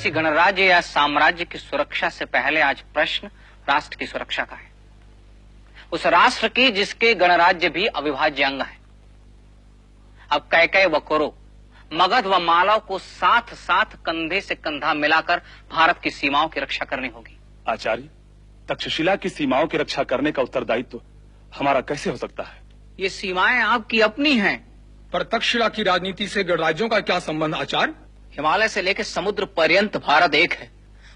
किसी गणराज्य या साम्राज्य की सुरक्षा से पहले आज प्रश्न राष्ट्र की सुरक्षा का है, उस राष्ट्र की जिसके गणराज्य भी अविभाज्य अंग है। अब कैकेय व कौरव, मगध व मालव को साथ साथ कंधे से कंधा मिलाकर भारत की सीमाओं की रक्षा करनी होगी। आचार्य, तक्षशिला की सीमाओं की रक्षा करने का उत्तरदायित्व हमारा कैसे हो सकता है? ये सीमाएं आपकी अपनी हैं। पर तक्षशिला की राजनीति से गणराज्यों का क्या संबंध आचार्य? हिमालय से लेकर समुद्र पर्यंत भारत एक है,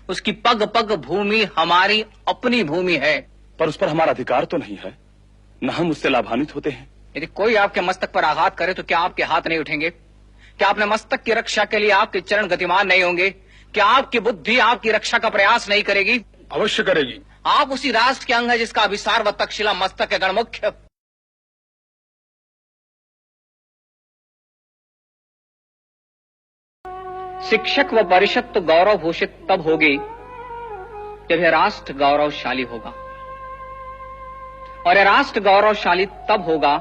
उसकी पग पग भूमि हमारी अपनी भूमि है। पर उस पर हमारा अधिकार तो नहीं है, न हम उससे लाभान्वित होते हैं। यदि कोई आपके मस्तक पर आघात करे तो क्या आपके हाथ नहीं उठेंगे? क्या अपने मस्तक की रक्षा के लिए आपके चरण गतिमान नहीं होंगे? क्या आपकी बुद्धि आपकी रक्षा का प्रयास नहीं करेगी? अवश्य करेगी। आप उसी राष्ट्र के अंग है जिसका अभिसार व तक्षशिला मस्तक है गणमुख्य। शिक्षक व परिषद तो गौरव भूषित तब होगी जब यह राष्ट्र गौरवशाली होगा, और यह राष्ट्र गौरवशाली तब होगा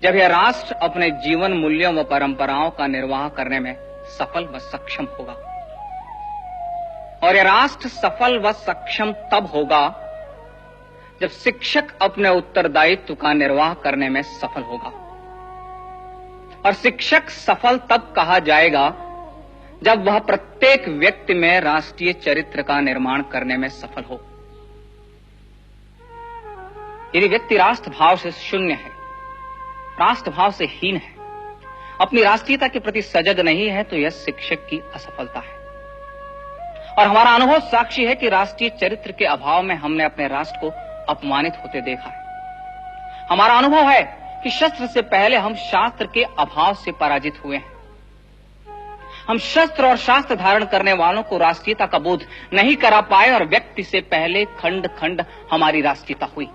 जब यह राष्ट्र अपने जीवन मूल्यों व परंपराओं का निर्वाह करने में सफल व सक्षम होगा। और यह राष्ट्र सफल व सक्षम तब होगा जब शिक्षक अपने उत्तरदायित्व का निर्वाह करने में सफल होगा। और शिक्षक सफल तब कहा जाएगा जब वह प्रत्येक व्यक्ति में राष्ट्रीय चरित्र का निर्माण करने में सफल हो। यदि व्यक्ति राष्ट्र भाव से शून्य है, राष्ट्र भाव से हीन है, अपनी राष्ट्रीयता के प्रति सजग नहीं है, तो यह शिक्षक की असफलता है। और हमारा अनुभव साक्षी है कि राष्ट्रीय चरित्र के अभाव में हमने अपने राष्ट्र को अपमानित होते देखा है। हमारा अनुभव है कि शस्त्र से पहले हम शास्त्र के अभाव से पराजित हुए हैं। हम शस्त्र और शास्त्र धारण करने वालों को राष्ट्रीयता का बोध नहीं करा पाए और व्यक्ति से पहले खंड खंड हमारी राष्ट्रीयता हुई।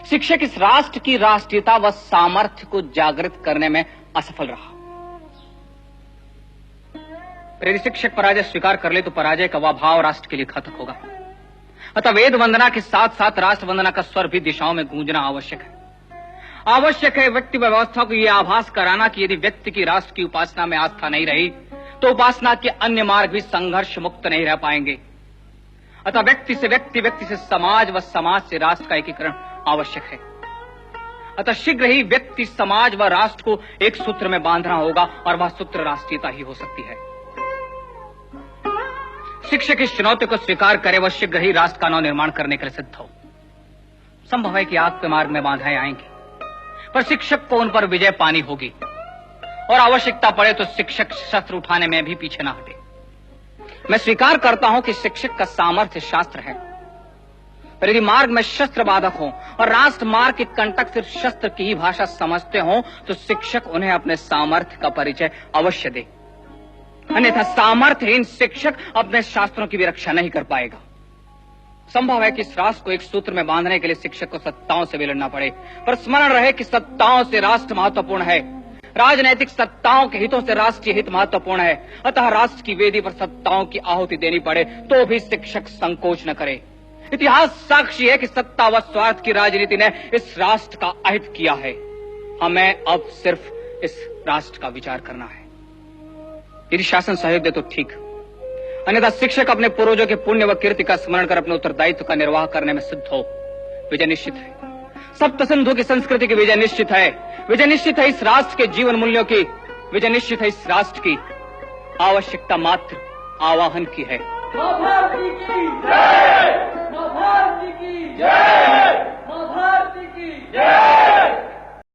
शिक्षक इस राष्ट्र की राष्ट्रीयता व सामर्थ्य को जागृत करने में असफल रहा। यदि शिक्षक पराजय स्वीकार कर ले तो पराजय का वह भाव राष्ट्र के लिए घातक होगा। अतः वेद वंदना के साथ साथ राष्ट्र वंदना का स्वर भी दिशाओं में गूंजना आवश्यक है। आवश्यक है व्यक्ति व्यवस्था को यह आभास कराना कि यदि व्यक्ति की राष्ट्र की उपासना में आस्था नहीं रही तो उपासना के अन्य मार्ग भी संघर्ष मुक्त नहीं रह पाएंगे। अतः व्यक्ति से व्यक्ति, व्यक्ति से समाज व समाज से राष्ट्र का एकीकरण आवश्यक है। अतः शीघ्र ही व्यक्ति, समाज व राष्ट्र को एक सूत्र में बांधना होगा और वह सूत्र राष्ट्रीयता ही हो सकती है। शिक्षक इस चुनौती को स्वीकार करे वह शीघ्र ही राष्ट्र का नव निर्माण करने के लिए सिद्ध हो। संभव है कि आग के मार्ग में बाधाएं आएंगी, पर शिक्षक को उन पर विजय पानी होगी और आवश्यकता पड़े तो शिक्षक शस्त्र उठाने में भी पीछे ना हटे। मैं स्वीकार करता हूं कि शिक्षक का सामर्थ्य शास्त्र है, पर यदि मार्ग में शस्त्र बाधक हो और राष्ट्र मार्ग के कंटक सिर्फ शस्त्र की ही भाषा समझते हो तो शिक्षक उन्हें अपने सामर्थ्य का परिचय अवश्य दे। अन्यथा सामर्थ्यहीन शिक्षक अपने शास्त्रों की भी रक्षा नहीं कर पाएगा। संभव है कि इस राष्ट्र को एक सूत्र में बांधने के लिए शिक्षक को सत्ताओं से भी लड़ना पड़े, पर स्मरण रहे कि सत्ताओं से राष्ट्र महत्वपूर्ण है, राजनैतिक सत्ताओं के हितों से राष्ट्रीय हित महत्वपूर्ण है। अतः राष्ट्र की वेदी पर सत्ताओं की आहुति देनी पड़े तो भी शिक्षक संकोच न करे। इतिहास साक्षी है कि सत्ता व स्वार्थ की राजनीति ने इस राष्ट्र का अहित किया है। हमें अब सिर्फ इस राष्ट्र का विचार करना है। यदि शासन सहयोग दे तो ठीक, अन्यथा शिक्षक अपने पूर्वजों के पुण्य व कीर्ति का स्मरण कर अपने उत्तरदायित्व का निर्वाह करने में सिद्ध हो। विजय निश्चित है। सप्त सिंधु की संस्कृति की विजय निश्चित है। विजय निश्चित है इस राष्ट्र के जीवन मूल्यों की। विजय निश्चित है इस राष्ट्र की। आवश्यकता मात्र आवाहन की है।